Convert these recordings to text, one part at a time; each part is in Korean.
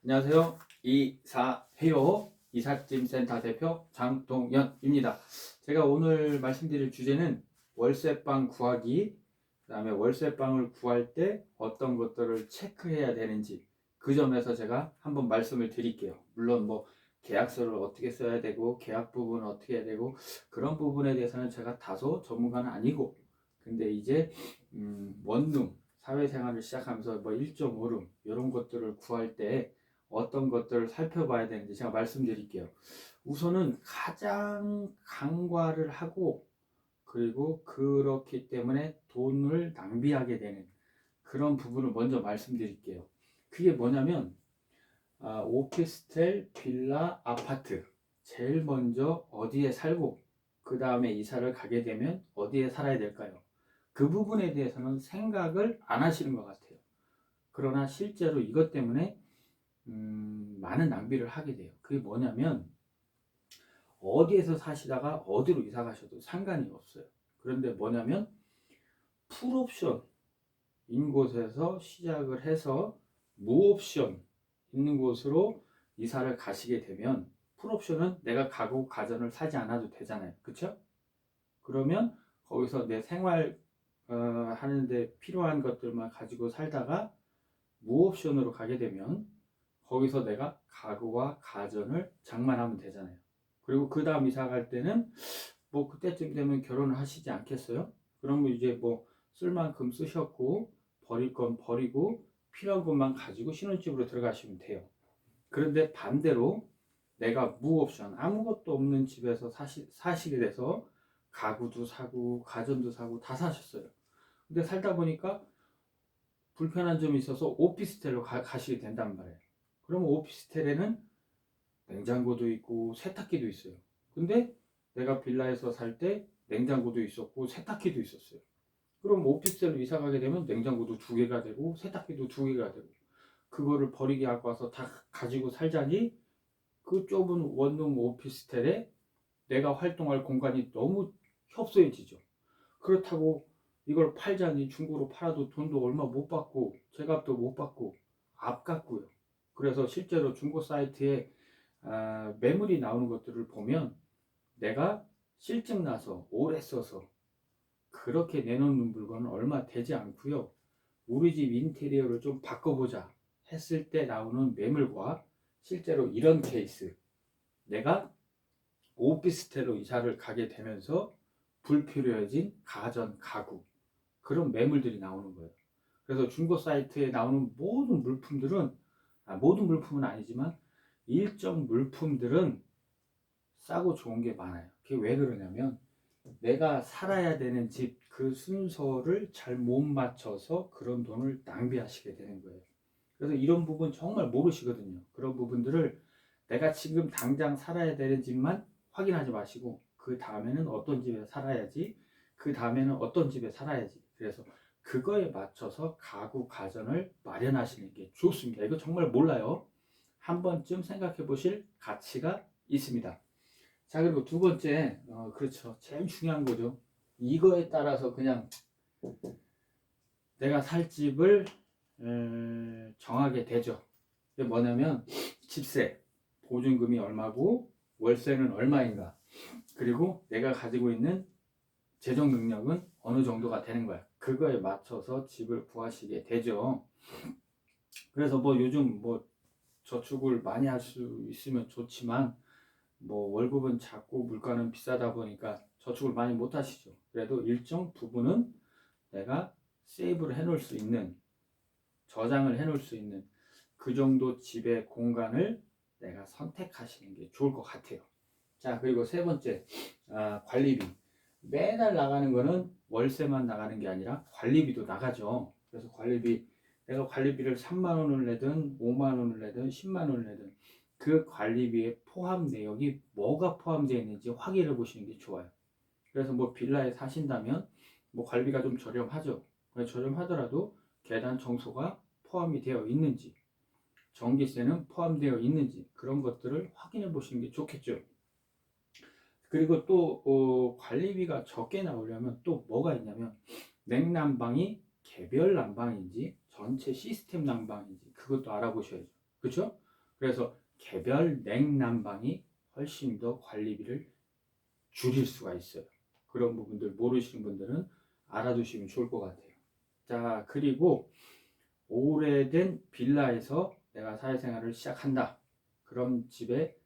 안녕하세요. 이사해요. 이삿짐센터 대표 장동현입니다. 제가 오늘 말씀드릴 주제는 월세방 구하기, 그 다음에 월세방을 구할 때 어떤 것들을 체크해야 되는지 그 점에서 제가 한번 말씀을 드릴게요. 물론 뭐 계약서를 어떻게 써야 되고 계약 부분은 어떻게 해야 되고 그런 부분에 대해서는 제가 다소 전문가는 아니고, 근데 이제 원룸 사회생활을 시작하면서 뭐 1.5룸 이런 것들을 구할 때 어떤 것들을 살펴봐야 되는지 제가 말씀드릴게요. 우선은 가장 간과를 하고, 그리고 그렇기 때문에 돈을 낭비하게 되는 그런 부분을 먼저 말씀드릴게요. 그게 뭐냐면 오피스텔, 빌라, 아파트, 제일 먼저 어디에 살고 그 다음에 이사를 가게 되면 어디에 살아야 될까요? 그 부분에 대해서는 생각을 안 하시는 것 같아요. 그러나 실제로 이것 때문에 많은 낭비를 하게 돼요. 그게 뭐냐면 어디에서 사시다가 어디로 이사 가셔도 상관이 없어요. 그런데 뭐냐면 풀옵션인 곳에서 시작을 해서 무옵션 있는 곳으로 이사를 가시게 되면, 풀옵션은 내가 가구 가전을 사지 않아도 되잖아요. 그쵸? 그러면 거기서 내 생활 하는데 필요한 것들만 가지고 살다가 무옵션으로 가게 되면 거기서 내가 가구와 가전을 장만하면 되잖아요. 그리고 그 다음 이사 갈 때는 뭐 그때쯤 되면 결혼을 하시지 않겠어요? 그러면 이제 뭐 쓸 만큼 쓰셨고 버릴 건 버리고 필요한 것만 가지고 신혼집으로 들어가시면 돼요. 그런데 반대로 내가 무옵션 아무것도 없는 집에서 사시게 돼서 가구도 사고 가전도 사고 다 사셨어요. 근데 살다 보니까 불편한 점이 있어서 오피스텔로 가시게 된단 말이에요. 그러면 오피스텔에는 냉장고도 있고 세탁기도 있어요. 근데 내가 빌라에서 살 때 냉장고도 있었고 세탁기도 있었어요. 그럼 오피스텔로 이사 가게 되면 냉장고도 두 개가 되고 세탁기도 두 개가 되고, 그거를 버리게 갖고 와서 다 가지고 살자니 그 좁은 원룸 오피스텔에 내가 활동할 공간이 너무 협소해지죠. 그렇다고 이걸 팔자니 중고로 팔아도 돈도 얼마 못 받고 제값도 못 받고 아깝고요. 그래서 실제로 중고 사이트에 매물이 나오는 것들을 보면 내가 실증 나서 오래 써서 그렇게 내놓는 물건은 얼마 되지 않고요. 우리 집 인테리어를 좀 바꿔보자 했을 때 나오는 매물과 실제로 이런 케이스, 내가 오피스텔로 이사를 가게 되면서 불필요해진 가전, 가구, 그런 매물들이 나오는 거예요. 그래서 중고 사이트에 나오는 모든 물품들은, 모든 물품은 아니지만 일정 물품들은 싸고 좋은 게 많아요. 그게 왜 그러냐면 내가 살아야 되는 집 그 순서를 잘 못 맞춰서 그런 돈을 낭비하시게 되는 거예요. 그래서 이런 부분 정말 모르시거든요. 그런 부분들을 내가 지금 당장 살아야 되는 집만 확인하지 마시고 그 다음에는 어떤 집에 살아야지, 그 다음에는 어떤 집에 살아야지, 그래서 그거에 맞춰서 가구 가전을 마련하시는 게 좋습니다. 이거 정말 몰라요. 한 번쯤 생각해 보실 가치가 있습니다. 자, 그리고 두 번째, 그렇죠, 제일 중요한 거죠. 이거에 따라서 그냥 내가 살 집을 정하게 되죠. 이게 뭐냐면 집세, 보증금이 얼마고 월세는 얼마인가, 그리고 내가 가지고 있는 재정 능력은 어느 정도가 되는 거야. 그거에 맞춰서 집을 구하시게 되죠. 그래서 뭐 요즘 뭐 저축을 많이 할 수 있으면 좋지만 뭐 월급은 작고 물가는 비싸다 보니까 저축을 많이 못 하시죠. 그래도 일정 부분은 내가 세이브를 해 놓을 수 있는, 저장을 해 놓을 수 있는 그 정도 집의 공간을 내가 선택하시는 게 좋을 것 같아요. 자, 그리고 세 번째, 관리비. 매달 나가는 거는 월세만 나가는 게 아니라 관리비도 나가죠. 그래서 내가 관리비를 3만 원을 내든 5만 원을 내든 10만 원을 내든 그 관리비의 포함 내역이 뭐가 포함되어 있는지 확인해 보시는 게 좋아요. 그래서 뭐 빌라에 사신다면 뭐 관리비가 좀 저렴하죠. 저렴하더라도 계단 청소가 포함이 되어 있는지, 전기세는 포함되어 있는지, 그런 것들을 확인해 보시는 게 좋겠죠. 그리고 또 관리비가 적게 나오려면 또 뭐가 있냐면 냉난방이 개별 난방인지 전체 시스템 난방인지 그것도 알아보셔야죠. 그렇죠? 그래서 개별 냉난방이 훨씬 더 관리비를 줄일 수가 있어요. 그런 부분들 모르시는 분들은 알아두시면 좋을 것 같아요. 자, 그리고 오래된 빌라에서 내가 사회생활을 시작한다. 그럼 집에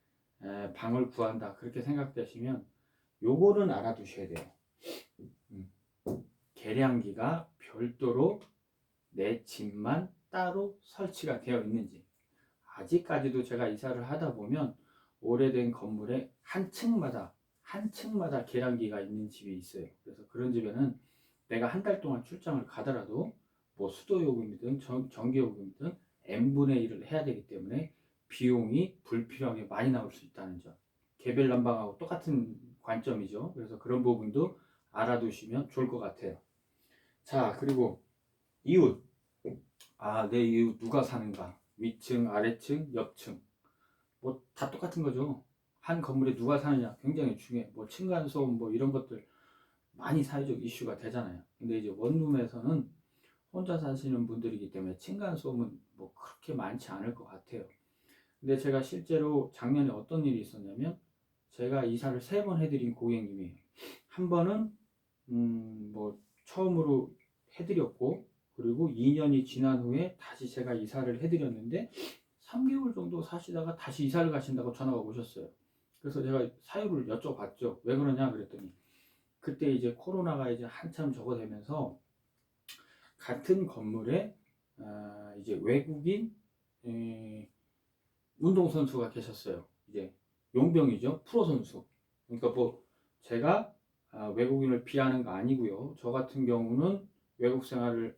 방을 구한다. 그렇게 생각되시면 요거는 알아두셔야 돼요. 음, 계량기가 별도로 내 집만 따로 설치가 되어 있는지. 아직까지도 제가 이사를 하다 보면 오래된 건물에 한 층마다 계량기가 있는 집이 있어요. 그래서 그런 집에는 내가 한 달 동안 출장을 가더라도 뭐 수도요금이든 전기요금이든 n분의 1을 해야 되기 때문에 비용이 불필요하게 많이 나올 수 있다는 점. 개별 난방하고 똑같은 관점이죠. 그래서 그런 부분도 알아두시면 좋을 것 같아요. 자, 그리고 이웃. 내 이웃 누가 사는가? 위층, 아래층, 옆층. 뭐 다 똑같은 거죠. 한 건물에 누가 사느냐 굉장히 중요해. 뭐 층간소음 뭐 이런 것들 많이 사회적 이슈가 되잖아요. 근데 이제 원룸에서는 혼자 사시는 분들이기 때문에 층간소음은 뭐 그렇게 많지 않을 것 같아요. 근데 제가 실제로 작년에 어떤 일이 있었냐면 제가 이사를 3번 해드린 고객님이에요. 한 번은 뭐 처음으로 해드렸고, 그리고 2년이 지난 후에 다시 제가 이사를 해드렸는데 3개월 정도 사시다가 다시 이사를 가신다고 전화가 오셨어요. 그래서 제가 사유를 여쭤봤죠. 왜 그러냐 그랬더니 그때 이제 코로나가 이제 한참 적어되면서 같은 건물에 이제 외국인 운동선수가 계셨어요. 이제 용병이죠. 프로선수. 그러니까 뭐 제가 외국인을 비하는 거 아니고요. 저 같은 경우는 외국 생활을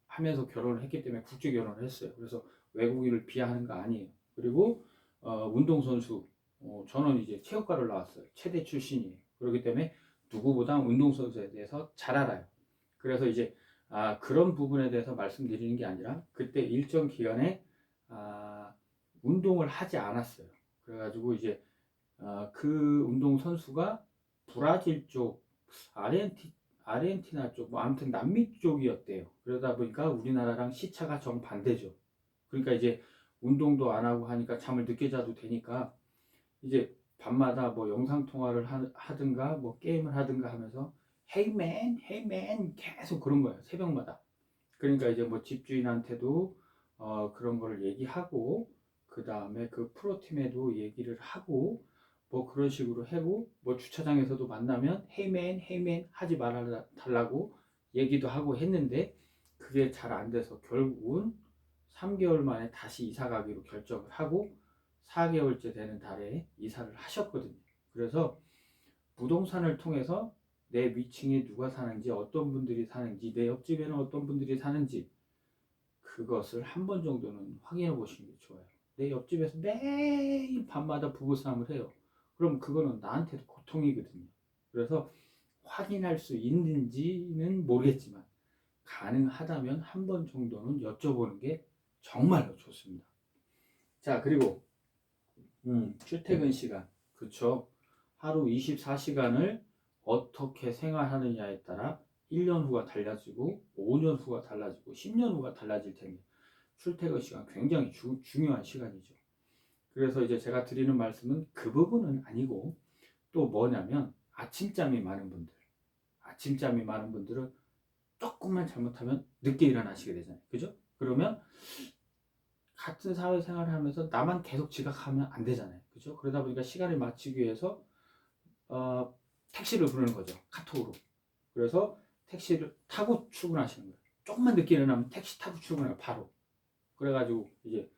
하면서 결혼을 했기 때문에 국제 결혼을 했어요. 그래서 외국인을 비하하는 거 아니에요. 그리고 운동선수, 저는 이제 체육과를 나왔어요. 체대 출신이에요. 그렇기 때문에 누구보다 운동선수에 대해서 잘 알아요. 그래서 이제 그런 부분에 대해서 말씀드리는 게 아니라 그때 일정 기간에 운동을 하지 않았어요. 그래가지고 이제 그 운동 선수가 브라질 쪽, 아르헨티나 쪽, 뭐 아무튼 남미 쪽이었대요. 그러다 보니까 우리나라랑 시차가 정반대죠. 그러니까 이제 운동도 안 하고 하니까 잠을 늦게 자도 되니까 이제 밤마다 뭐 영상 통화를 하든가 뭐 게임을 하든가 하면서 Hey man, hey man 계속 그런 거예요. 새벽마다. 그러니까 이제 뭐 집주인한테도 그런 거를 얘기하고 그 다음에 그 프로팀에도 얘기를 하고 뭐 그런 식으로 하고 뭐 주차장에서도 만나면 헤이맨 헤이맨 하지 말아달라고 얘기도 하고 했는데 그게 잘 안 돼서 결국은 3개월 만에 다시 이사 가기로 결정을 하고 4개월째 되는 달에 이사를 하셨거든요. 그래서 부동산을 통해서 내 위층에 누가 사는지, 어떤 분들이 사는지, 내 옆집에는 어떤 분들이 사는지 그것을 한 번 정도는 확인해 보시는 게 좋아요. 내 옆집에서 매일 밤마다 부부싸움을 해요. 그럼 그거는 나한테도 고통이거든요. 그래서 확인할 수 있는지는 모르겠지만 가능하다면 한 번 정도는 여쭤보는 게 정말로 좋습니다. 자, 그리고 출퇴근 시간. 그쵸? 하루 24시간을 어떻게 생활하느냐에 따라 1년 후가 달라지고 5년 후가 달라지고 10년 후가 달라질 텐데 출퇴근 시간 굉장히 중요한 시간이죠. 그래서 이제 제가 드리는 말씀은 그 부분은 아니고 또 뭐냐면 아침잠이 많은 분들은 조금만 잘못하면 늦게 일어나시게 되잖아요. 그죠? 그러면 같은 사회생활을 하면서 나만 계속 지각하면 안 되잖아요. 그죠? 그러다 보니까 시간을 맞추기 위해서 택시를 부르는 거죠. 카톡으로. 그래서 택시를 타고 출근하시는 거예요. 조금만 늦게 일어나면 택시 타고 출근해요. 바로. 그래가지고 이제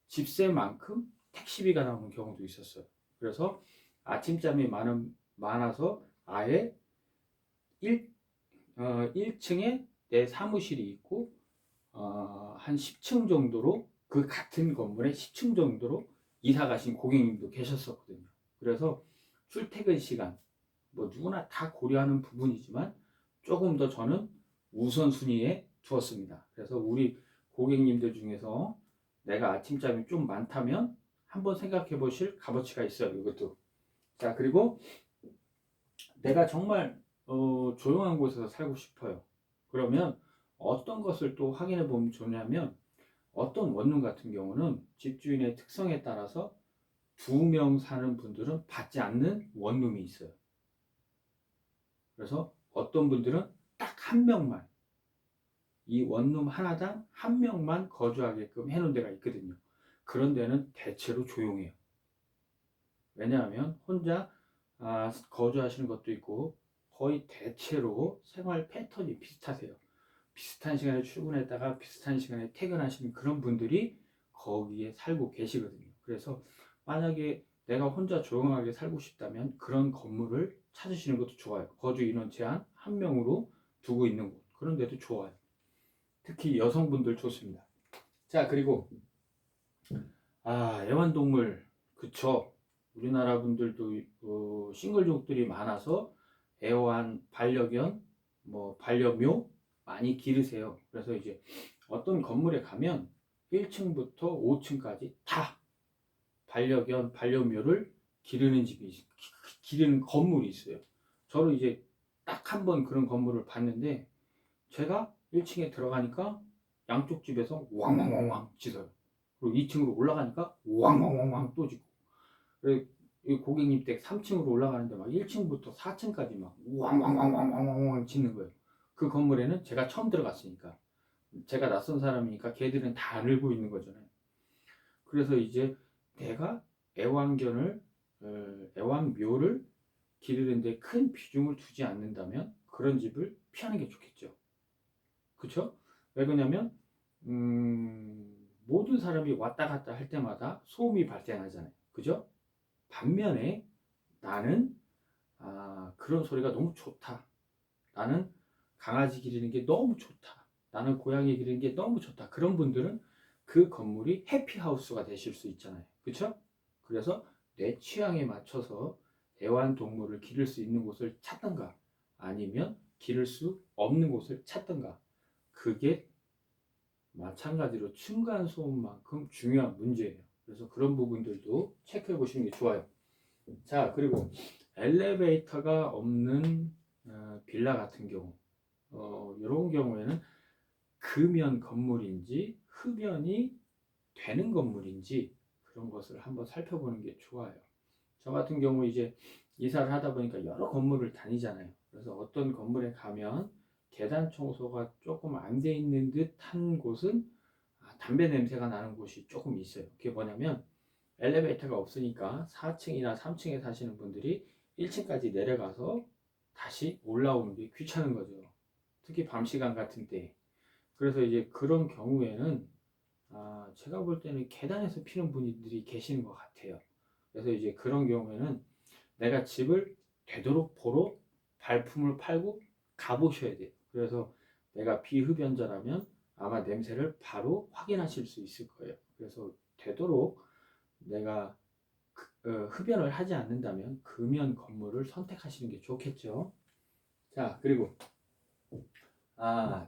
집세만큼 택시비가 나오는 경우도 있었어요. 그래서 아침잠이 많아서 아예 1층에 내 사무실이 있고 한 10층 정도로 그 같은 건물에 10층 정도로 이사 가신 고객님도 계셨었거든요. 그래서 출퇴근 시간 뭐 누구나 다 고려하는 부분이지만 조금 더 저는 우선순위에 두었습니다. 그래서 우리 고객님들 중에서 내가 아침잠이 좀 많다면 한번 생각해 보실 값어치가 있어요. 이것도. 자, 그리고 내가 정말 조용한 곳에서 살고 싶어요. 그러면 어떤 것을 또 확인해 보면 좋냐면 어떤 원룸 같은 경우는 집주인의 특성에 따라서 2명 사는 분들은 받지 않는 원룸이 있어요. 그래서 어떤 분들은 딱 한 명만, 이 원룸 하나당 한 명만 거주하게끔 해놓은 데가 있거든요. 그런 데는 대체로 조용해요. 왜냐하면 혼자 거주하시는 것도 있고 거의 대체로 생활 패턴이 비슷하세요. 비슷한 시간에 출근했다가 비슷한 시간에 퇴근하시는 그런 분들이 거기에 살고 계시거든요. 그래서 만약에 내가 혼자 조용하게 살고 싶다면 그런 건물을 찾으시는 것도 좋아요. 거주 인원 제한 1명으로 두고 있는 곳. 그런 데도 좋아요. 특히 여성분들 좋습니다. 자, 그리고 애완동물. 그쵸. 우리나라 분들도 싱글족들이 많아서 애완, 반려견, 반려묘 많이 기르세요. 그래서 이제 어떤 건물에 가면 1층부터 5층까지 다 반려견, 반려묘를 기르는 기르는 건물이 있어요. 저는 이제 딱 한 번 그런 건물을 봤는데 제가 1층에 들어가니까 양쪽 집에서 왕왕왕왕 짖어요. 그리고 2층으로 올라가니까 왕왕왕왕 또 짖고. 그리고 고객님 댁 3층으로 올라가는데 막 1층부터 4층까지 막 왕왕왕왕왕왕 짖는 거예요. 그 건물에는 제가 처음 들어갔으니까, 제가 낯선 사람이니까 걔들은 다 알고 있는 거잖아요. 그래서 이제 내가 애완견을 애완묘를 기르는데 큰 비중을 두지 않는다면 그런 집을 피하는 게 좋겠죠. 그쵸? 왜 그러냐면 모든 사람이 왔다 갔다 할 때마다 소음이 발생하잖아요. 그죠? 반면에 나는 그런 소리가 너무 좋다. 나는 강아지 기르는 게 너무 좋다. 나는 고양이 기르는 게 너무 좋다. 그런 분들은 그 건물이 해피하우스가 되실 수 있잖아요. 그쵸? 그래서 내 취향에 맞춰서 애완동물을 기를 수 있는 곳을 찾던가 아니면 기를 수 없는 곳을 찾던가, 그게 마찬가지로 층간소음만큼 중요한 문제예요. 그래서 그런 부분들도 체크해 보시는 게 좋아요. 자, 그리고 엘리베이터가 없는 빌라 같은 경우, 이런 경우에는 금연 건물인지 흡연이 되는 건물인지 그런 것을 한번 살펴보는 게 좋아요. 저 같은 경우 이제 이사를 하다 보니까 여러 건물을 다니잖아요. 그래서 어떤 건물에 가면 계단 청소가 조금 안 돼 있는 듯한 곳은 담배 냄새가 나는 곳이 조금 있어요. 그게 뭐냐면 엘리베이터가 없으니까 4층이나 3층에 사시는 분들이 1층까지 내려가서 다시 올라오는 게 귀찮은 거죠. 특히 밤 시간 같은 때. 그래서 이제 그런 경우에는 제가 볼 때는 계단에서 피는 분들이 계시는 것 같아요. 그래서 이제 그런 경우에는 내가 집을 되도록 보러 발품을 팔고 가보셔야 돼요. 그래서 내가 비흡연자라면 아마 냄새를 바로 확인하실 수 있을 거예요. 그래서 되도록 내가 흡연을 하지 않는다면 금연 건물을 선택하시는 게 좋겠죠. 자, 그리고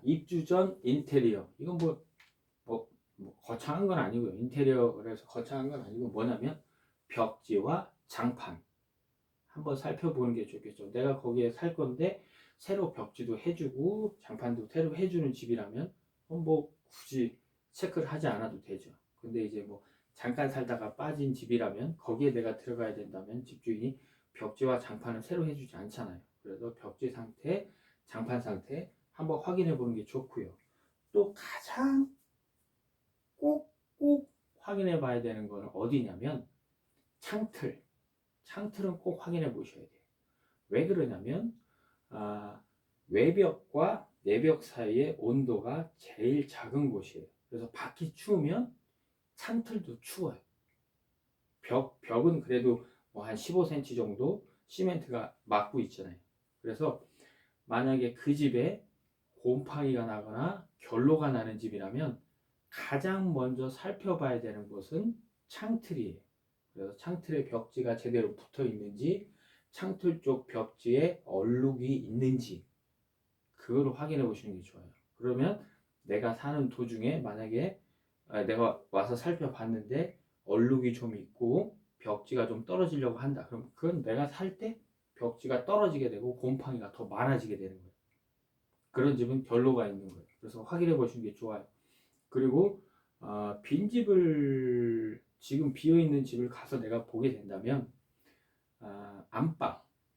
입주 전 인테리어. 이건 뭐 거창한 건 아니고요. 인테리어에서 거창한 건 아니고 뭐냐면 벽지와 장판 한번 살펴보는 게 좋겠죠. 내가 거기에 살 건데 새로 벽지도 해주고 장판도 새로 해주는 집이라면 굳이 체크를 하지 않아도 되죠. 근데 이제 잠깐 살다가 빠진 집이라면 거기에 내가 들어가야 된다면 집주인이 벽지와 장판을 새로 해주지 않잖아요. 그래서 벽지 상태, 장판 상태 한번 확인해 보는 게 좋고요. 또 가장 꼭 확인해 봐야 되는 거는 어디냐면 창틀. 창틀은 꼭 확인해 보셔야 돼요. 왜 그러냐면 외벽과 내벽 사이의 온도가 제일 작은 곳이에요. 그래서 밖이 추우면 창틀도 추워요. 벽은 그래도 한 15cm 정도 시멘트가 막고 있잖아요. 그래서 만약에 그 집에 곰팡이가 나거나 결로가 나는 집이라면 가장 먼저 살펴봐야 되는 곳은 창틀이에요. 그래서 창틀에 벽지가 제대로 붙어 있는지, 창틀 쪽 벽지에 얼룩이 있는지 그걸 확인해 보시는 게 좋아요. 그러면 내가 사는 도중에 만약에 내가 와서 살펴봤는데 얼룩이 좀 있고 벽지가 좀 떨어지려고 한다. 그럼 그건 내가 살 때 벽지가 떨어지게 되고 곰팡이가 더 많아지게 되는 거예요. 그런 집은 결로가 있는 거예요. 그래서 확인해 보시는 게 좋아요. 그리고 빈집을 지금 비어있는 집을 가서 내가 보게 된다면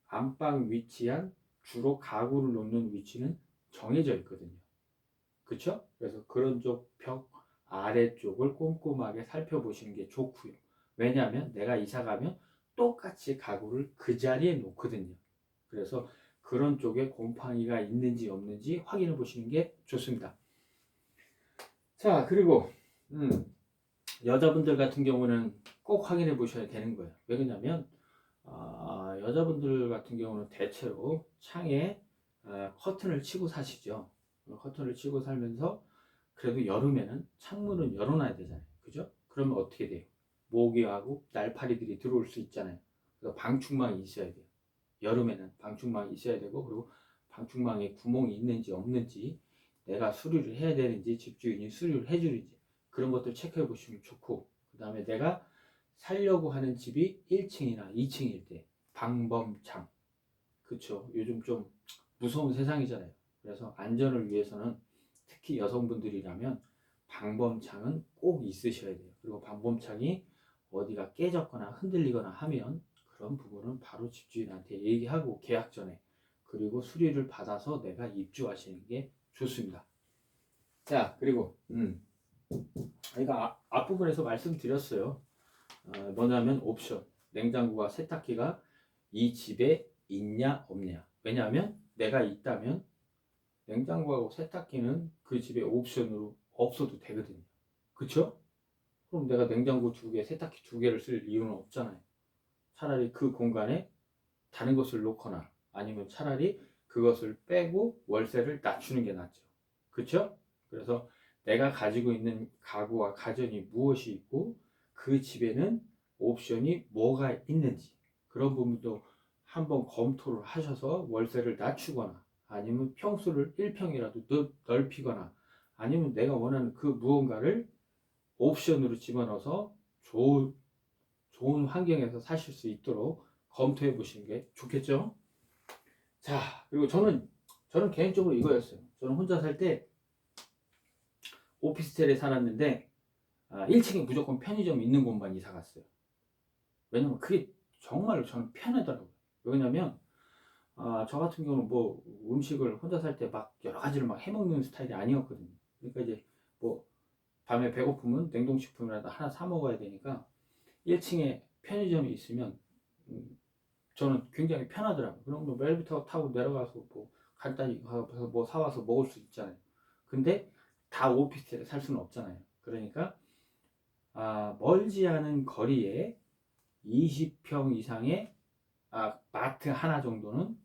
안방 위치한 주로 가구를 놓는 위치는 정해져 있거든요. 그쵸? 그래서 그런 쪽 벽 아래쪽을 꼼꼼하게 살펴보시는 게 좋고요. 왜냐하면 내가 이사 가면 똑같이 가구를 그 자리에 놓거든요. 그래서 그런 쪽에 곰팡이가 있는지 없는지 확인해 보시는 게 좋습니다. 자, 그리고 여자분들 같은 경우는 꼭 확인해 보셔야 되는 거예요. 왜 그러냐면 여자분들 같은 경우는 대체로 창에 커튼을 치고 사시죠. 커튼을 치고 살면서 그래도 여름에는 창문은 열어놔야 되잖아요. 그죠? 그러면 어떻게 돼요? 모기하고 날파리들이 들어올 수 있잖아요. 그래서 방충망이 있어야 돼요. 여름에는 방충망이 있어야 되고, 그리고 방충망에 구멍이 있는지 없는지, 내가 수리를 해야 되는지, 집주인이 수리를 해주는지, 그런 것들 체크해 보시면 좋고, 그 다음에 내가 살려고 하는 집이 1층이나 2층일 때 방범창, 그쵸? 요즘 좀 무서운 세상이잖아요. 그래서 안전을 위해서는 특히 여성분들이라면 방범창은 꼭 있으셔야 돼요. 그리고 방범창이 어디가 깨졌거나 흔들리거나 하면 그런 부분은 바로 집주인한테 얘기하고 계약 전에, 그리고 수리를 받아서 내가 입주하시는 게 좋습니다. 자, 그리고 제가 앞부분에서 말씀드렸어요. 뭐냐면 옵션, 냉장고와 세탁기가 이 집에 있냐 없냐. 왜냐하면 내가 있다면 냉장고하고 세탁기는 그 집에 옵션으로 없어도 되거든요. 그쵸? 그럼 내가 냉장고 2개, 세탁기 2개를 쓸 이유는 없잖아요. 차라리 그 공간에 다른 것을 놓거나 아니면 차라리 그것을 빼고 월세를 낮추는 게 낫죠. 그쵸? 그래서 내가 가지고 있는 가구와 가전이 무엇이 있고 그 집에는 옵션이 뭐가 있는지 그런 부분도 한번 검토를 하셔서 월세를 낮추거나 아니면 평수를 1평이라도 넓히거나 아니면 내가 원하는 그 무언가를 옵션으로 집어넣어서 좋은 환경에서 사실 수 있도록 검토해 보시는 게 좋겠죠. 자, 그리고 저는 개인적으로 이거였어요. 저는 혼자 살 때 오피스텔에 살았는데 1층에 무조건 편의점 있는 곳만 이사 갔어요. 왜냐면 그게 정말로 저는 편하더라고요. 왜냐면 저 같은 경우는 뭐 음식을 혼자 살 때 막 여러 가지를 막 해먹는 스타일이 아니었거든요. 그러니까 이제 뭐 밤에 배고프면 냉동식품이라도 하나 사 먹어야 되니까 1층에 편의점이 있으면 저는 굉장히 편하더라고요. 그럼 뭐 엘리베이터 타고 내려가서 뭐 간단히 가서 뭐 사와서 먹을 수 있잖아요. 근데 다 오피스텔에 살 수는 없잖아요. 그러니까 멀지 않은 거리에 20평 이상의 마트 하나 정도는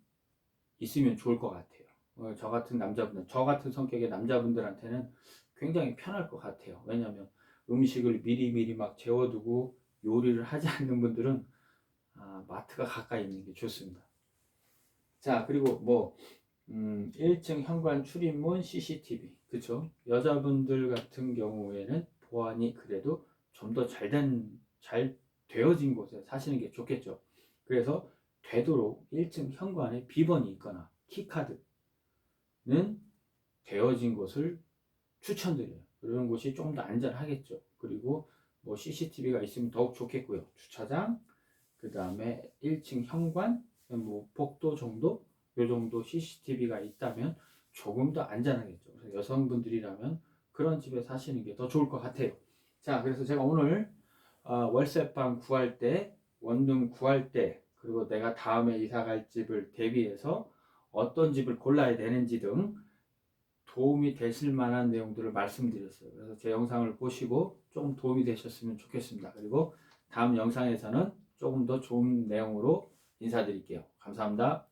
있으면 좋을 것 같아요. 저 같은 성격의 남자분들한테는 굉장히 편할 것 같아요. 왜냐하면 음식을 미리미리 막 재워두고 요리를 하지 않는 분들은 마트가 가까이 있는 게 좋습니다. 자, 그리고 뭐 1층 현관 출입문 CCTV, 그쵸? 여자분들 같은 경우에는 보안이 그래도 좀 더 잘 되어진 곳에 사시는 게 좋겠죠. 그래서 되도록 1층 현관에 비번이 있거나 키카드는 되어진 곳을 추천드려요. 그런 곳이 좀 더 안전하겠죠. 그리고 뭐 CCTV가 있으면 더욱 좋겠고요. 주차장, 그 다음에 1층 현관, 뭐 복도 정도, 요 정도 CCTV가 있다면 조금 더 안전하겠죠. 그래서 여성분들이라면 그런 집에 사시는 게 더 좋을 것 같아요. 자, 그래서 제가 오늘 월세방 구할 때, 원룸 구할 때, 그리고 내가 다음에 이사 갈 집을 대비해서 어떤 집을 골라야 되는지 등 도움이 되실 만한 내용들을 말씀드렸어요. 그래서 제 영상을 보시고 좀 도움이 되셨으면 좋겠습니다. 그리고 다음 영상에서는 조금 더 좋은 내용으로 인사드릴게요. 감사합니다.